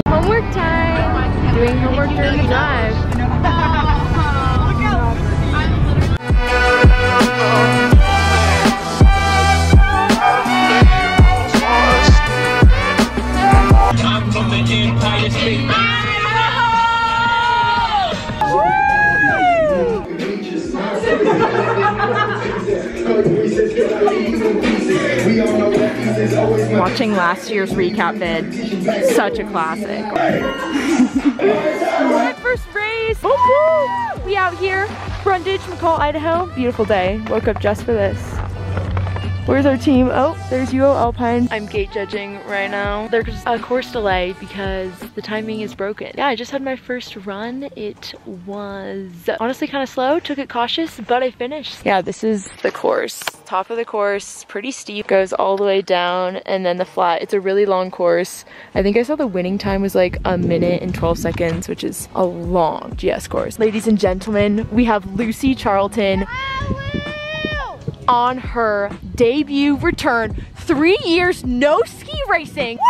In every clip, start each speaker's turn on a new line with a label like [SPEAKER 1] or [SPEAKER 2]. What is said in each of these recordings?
[SPEAKER 1] Homework time. Doing homework during the drive. Watching last year's recap vid, such a classic. My first race! We out here, Brundage, McCall, Idaho. Beautiful day. Woke up just for this. Where's our team? Oh, there's UO Alpine. I'm gate judging right now. There's a course delay because the timing is broken. Yeah, I just had my first run. It was honestly kind of slow. Took it cautious, but I finished. Yeah, this is the course. Top of the course, pretty steep. Goes all the way down and then the flat. It's a really long course. I think I saw the winning time was like 1 minute and 12 seconds, which is a long GS course. Ladies and gentlemen, we have Lucy Charlton on her debut return. 3 years no ski racing. Woo!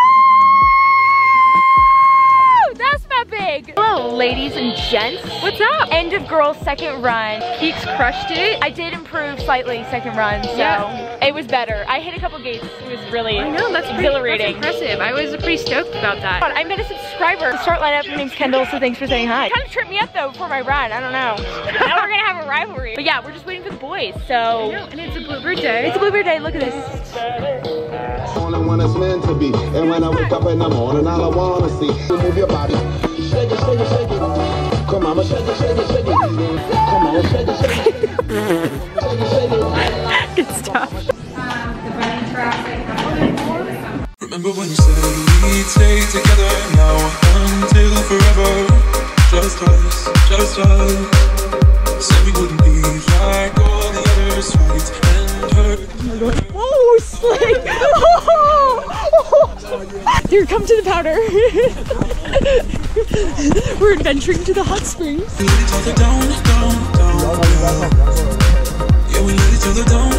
[SPEAKER 1] That's not big. Hello ladies and gents. What's up? End of girls second run. Peaks crushed it. I did improve slightly second run, so it was better. I hit a couple gates. It was really exhilarating.
[SPEAKER 2] That's impressive. I was pretty stoked about that.
[SPEAKER 1] I met a subscriber. The start lineup, her name's Kendall, so thanks for saying hi. Kind of tripped me up though before my run. I don't know. Now we're gonna have a rivalry. But yeah, we're just waiting for the boys, so.
[SPEAKER 2] I know, and it's a bluebird day.
[SPEAKER 1] It's a bluebird day, look at this.
[SPEAKER 3] Only when it's meant to be, and when I wake up in the morning, all I wanna see, move your body, shake it, shake it, shake it. Come on, shake it, shake it, shake it. Come on, shake it, shake it. Shake it, shake it.
[SPEAKER 1] Good stuff.
[SPEAKER 4] Remember when you said we'd stay together now until forever? Just us, just us. Said we wouldn't be like all the other sweets and hurt.
[SPEAKER 1] Oh, slick! Here, come to the powder. We're adventuring to the hot springs.
[SPEAKER 4] We let each other down, down, down. Yeah, we let each other down.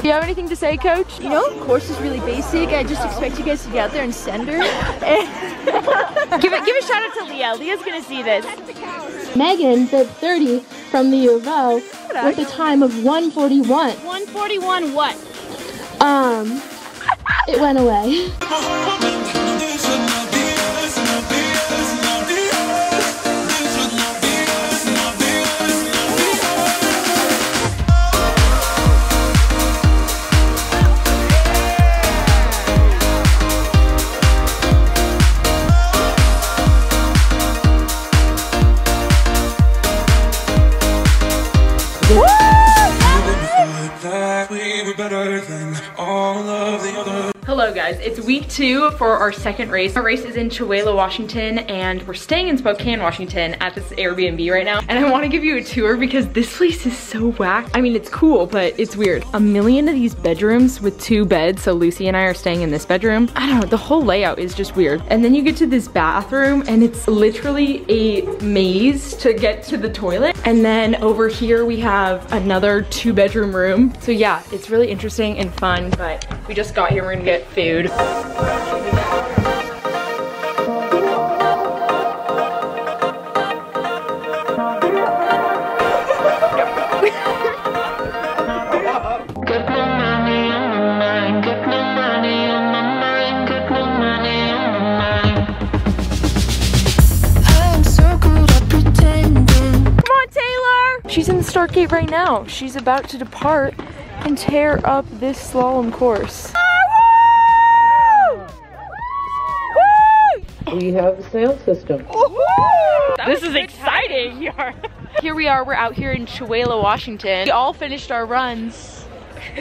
[SPEAKER 1] Do you have anything to say, Coach?
[SPEAKER 5] You know, course is really basic. I just expect you guys to get out there and send her.
[SPEAKER 1] Give a shout out to Leah. Leah's gonna see this.
[SPEAKER 6] Megan did 30 from the U of O with a time of 1:41.
[SPEAKER 5] 141 what?
[SPEAKER 6] It went away.
[SPEAKER 1] Hello guys, it's week 2 for our second race. Our race is in Chewelah, Washington, and we're staying in Spokane, Washington at this Airbnb right now. And I want to give you a tour because this place is so whack. I mean, it's cool, but it's weird. 1 million of these bedrooms with 2 beds, so Lucy and I are staying in this bedroom. I don't know, the whole layout is just weird. And then you get to this bathroom and it's literally a maze to get to the toilet. And then over here we have another 2-bedroom room. So yeah, it's really interesting and fun, but we just got here, we're gonna get food. She's in the start gate right now. She's about to depart and tear up this slalom course.
[SPEAKER 7] We have the sound system.
[SPEAKER 1] This is exciting. Here we are, we're out here in Chewelah, Washington. We all finished our runs.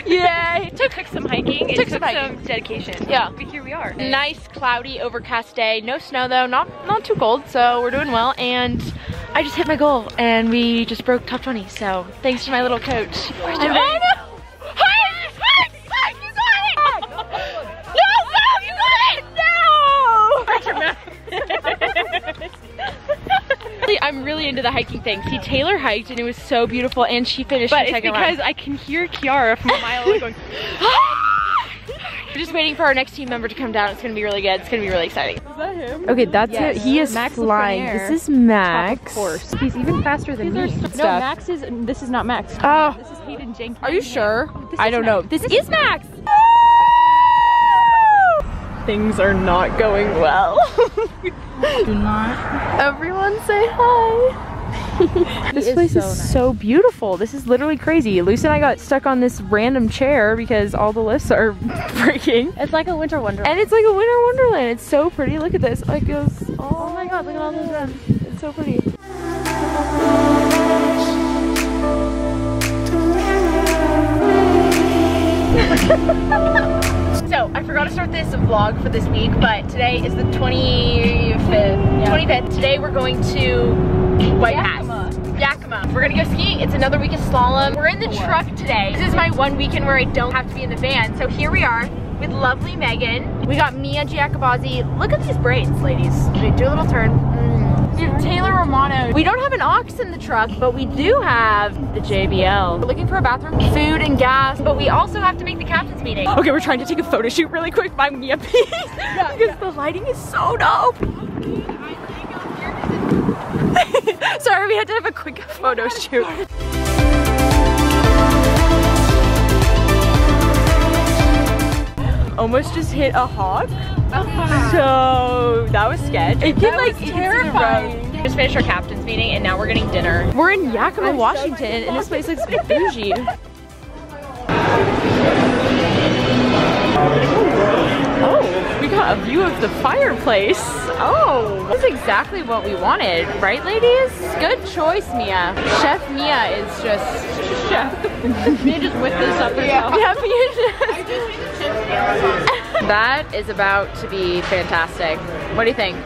[SPEAKER 1] Yay!
[SPEAKER 2] Took some hiking. It took some dedication.
[SPEAKER 1] Yeah.
[SPEAKER 2] But here we are.
[SPEAKER 1] Nice, cloudy, overcast day. No snow though, not too cold, so we're doing well. And I just hit my goal and we just broke top 20. So thanks to my little coach. Oh no! Hike! You got it! No! You got it! No! I'm really into the hiking thing. See, Taylor hiked and it was so beautiful and she finished the second run.
[SPEAKER 2] But it's because I can hear Kiara from a mile away going,
[SPEAKER 1] We're just waiting for our next team member to come down. It's gonna be really good. It's gonna be really exciting. Is that him? Okay, that's it. He is Max flying. This is Max. Of course. He's even faster than me.
[SPEAKER 2] No, Max is. This is not Max.
[SPEAKER 1] Oh.
[SPEAKER 2] This is Hayden Jenkins.
[SPEAKER 1] Are you sure? I don't know. This is Max. Things are not going well.
[SPEAKER 6] Do not.
[SPEAKER 1] Everyone say hi. This place is so beautiful. This is literally crazy. Lucy and I got stuck on this random chair because all the lifts are breaking.
[SPEAKER 2] It's like a winter wonderland.
[SPEAKER 1] And it's like a winter wonderland. It's so pretty. Look at this. It goes, oh my god, look at all those runs. It's so pretty. So, I forgot to start this vlog for this week, but today is the 25th. Today we're going to White Pass. Yakima. We're gonna go skiing. It's another week of slalom. We're in the truck today. This is my one weekend where I don't have to be in the van. So here we are with lovely Megan. We got Mia Giacobazzi. Look at these braids, ladies. Okay, do a little turn. We have Taylor Romano. We don't have an aux in the truck, but we do have the JBL. We're looking for a bathroom, food, and gas, but we also have to make the captain's meeting. Okay, we're trying to take a photo shoot really quick by Mia, please. Because the lighting is so dope. Sorry, we had to have a quick photo shoot. Almost just hit a hawk. So that was sketch. It can like terrifying. We just finished our captain's meeting and now we're getting dinner. We're in Yakima, Washington, and this place looks bougie. Oh, we got a view of the fireplace. Oh, that's exactly what we wanted, right, ladies? Good choice, Mia. Chef Mia is just chef.
[SPEAKER 2] Mia just whipped this up herself.
[SPEAKER 1] Yeah, Mia just. That is about to be fantastic. What do you think?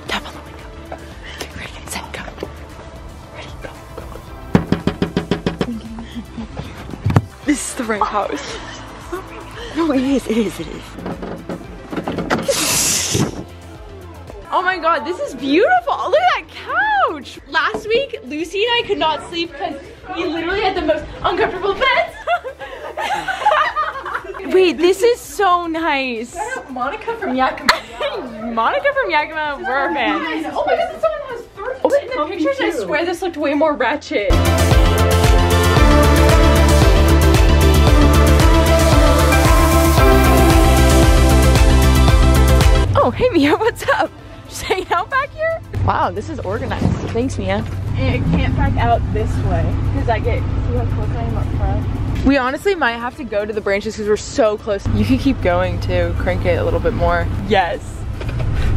[SPEAKER 1] Tap on the window. Get ready, set, go. Ready, go. This is the right house. No, it is. Oh my god, this is beautiful. Look at that couch. Last week, Lucy and I could not sleep because we literally had the most uncomfortable beds. Wait, this is so nice.
[SPEAKER 2] Monica from Yakima.
[SPEAKER 1] Monica from Yakima, we're a fan.
[SPEAKER 2] Oh my god, someone has 3. Oh, in the pictures, I swear this looked way more ratchet. Oh, hey Mia, what's up? Just hanging out back here? Wow, this is organized. Thanks, Mia. And it can't back out this way because I get, see how close I am up front?
[SPEAKER 1] We honestly might have to go to the branches because we're so close. You can keep going too. Crank it a little bit more. Yes.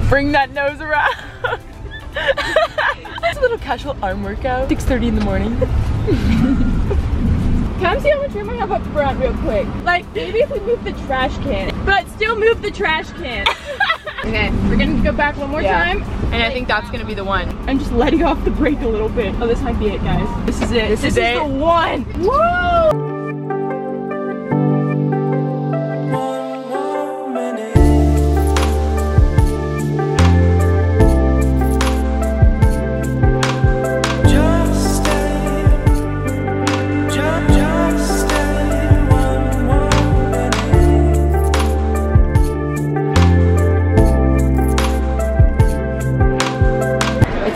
[SPEAKER 1] Bring that nose around. It's a little casual arm workout. 6:30 in the morning.
[SPEAKER 2] Come see how much room I have up front real quick. Like, maybe if we move the trash can, but still move the trash can. Okay, we're gonna go back one more time.
[SPEAKER 1] And I think that's gonna be the one.
[SPEAKER 2] I'm just letting off the brake a little bit. Oh, this might be it, guys. This is it. This is the one. Woo!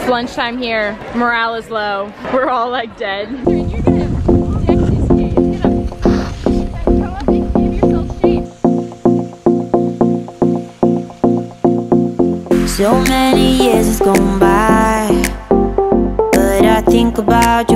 [SPEAKER 1] Lunchtime here. Morale is low. We're all like dead.
[SPEAKER 2] Dude, you're gonna Texas skate. It's gonna go up and give yourself shape.
[SPEAKER 8] So many years has gone by, but I think about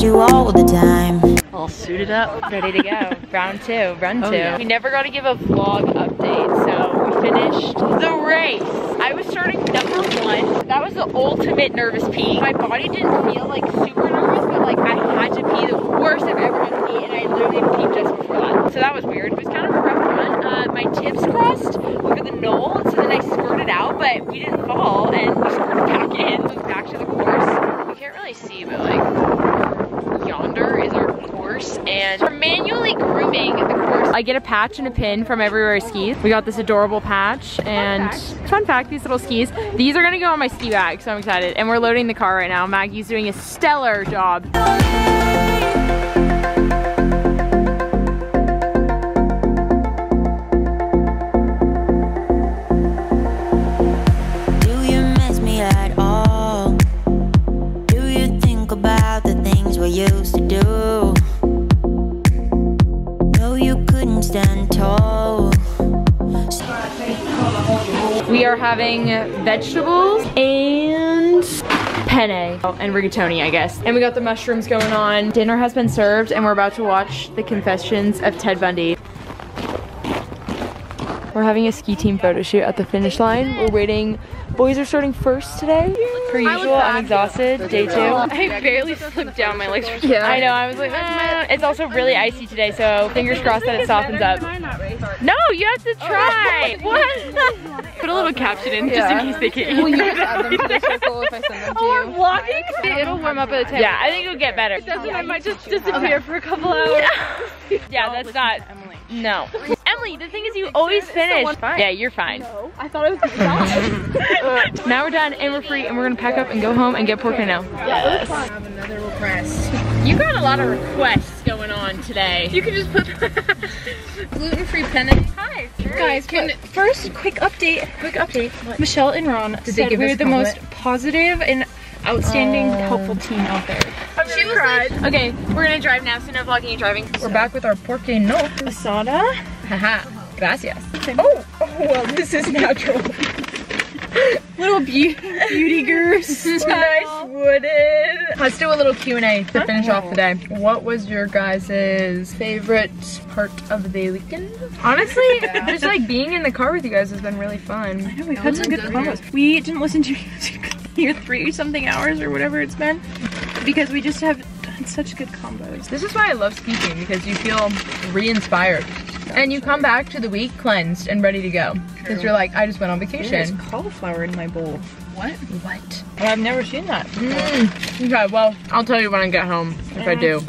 [SPEAKER 8] you all the time.
[SPEAKER 1] All suited up, ready to go. Round 2, run 2. Yeah. We never got to give a vlog update, so we finished the race. I was starting number 1. That was the ultimate nervous pee. My body didn't feel like super nervous, but like I had to pee the worst I've ever had to pee, and I literally peed just before that. So that was weird. It was kind of a rough run. My tips crossed over the knoll, so then I skirted out, but we didn't fall, and we skirted back in, moved back to the course. You can't really see, but like yonder is our course, and we're manually grooming the course. I get a patch and a pin from everywhere I ski. We got this adorable patch, and fun fact, these little skis, these are gonna go on my ski bag, so I'm excited. And we're loading the car right now. Maggie's doing a stellar job.
[SPEAKER 8] think about the things we used to do. No, you couldn't stand tall.
[SPEAKER 1] We are having vegetables and penne and rigatoni, I guess. And we got the mushrooms going on. Dinner has been served and we're about to watch the Confessions of Ted Bundy. We're having a ski team photo shoot at the finish line. We're waiting. Boys are starting first today. Per usual, I'm exhausted. Day 2.
[SPEAKER 2] I barely slipped down my legs.
[SPEAKER 1] Yeah. I know, I was like, It's also really icy today, so fingers crossed that it softens up. No, you have to try. What?
[SPEAKER 2] Put a little caption in just in case they can't.
[SPEAKER 5] Will you just add them to the circle if I send them to you?
[SPEAKER 2] I'm vlogging? It'll warm up by the time.
[SPEAKER 1] Yeah, I think it'll get better.
[SPEAKER 2] It doesn't, I might just disappear for a couple hours.
[SPEAKER 1] Yeah, that's not. Emily. No. Emily, the thing is you always finish. Yeah, you're fine.
[SPEAKER 2] No, I thought I was gonna stop.
[SPEAKER 1] Now we're done and we're free and we're gonna pack up and go home and get pork now.
[SPEAKER 2] Yes. I have another request.
[SPEAKER 1] You got a lot of requests going on today.
[SPEAKER 2] You can just put gluten-free penne.
[SPEAKER 1] Hi.
[SPEAKER 2] Guys, first quick update. What? Michelle and Ron said we're the most positive and outstanding, helpful team out there.
[SPEAKER 1] She was like, okay, we're gonna drive now, so no vlogging and driving.
[SPEAKER 2] We're back with our pork and no asada.
[SPEAKER 1] Haha, gracias.
[SPEAKER 2] Oh, well, this is natural. Little beauty goose. Nice wooden.
[SPEAKER 1] Let's do a little Q&A to finish off the day. What was your guys' favorite part of the weekend? Honestly, just like being in the car with you guys has been really fun.
[SPEAKER 2] I know, we've had some good combos. We didn't listen to your 3-something hours or whatever it's been because we just have done such good combos.
[SPEAKER 1] This is why I love ski team, because you feel re-inspired. And you come back to the week cleansed and ready to go. Because you're like, I just went on vacation.
[SPEAKER 2] There's cauliflower in my bowl.
[SPEAKER 1] What? What?
[SPEAKER 2] I've never seen that.
[SPEAKER 1] Okay, well, I'll tell you when I get home if I do.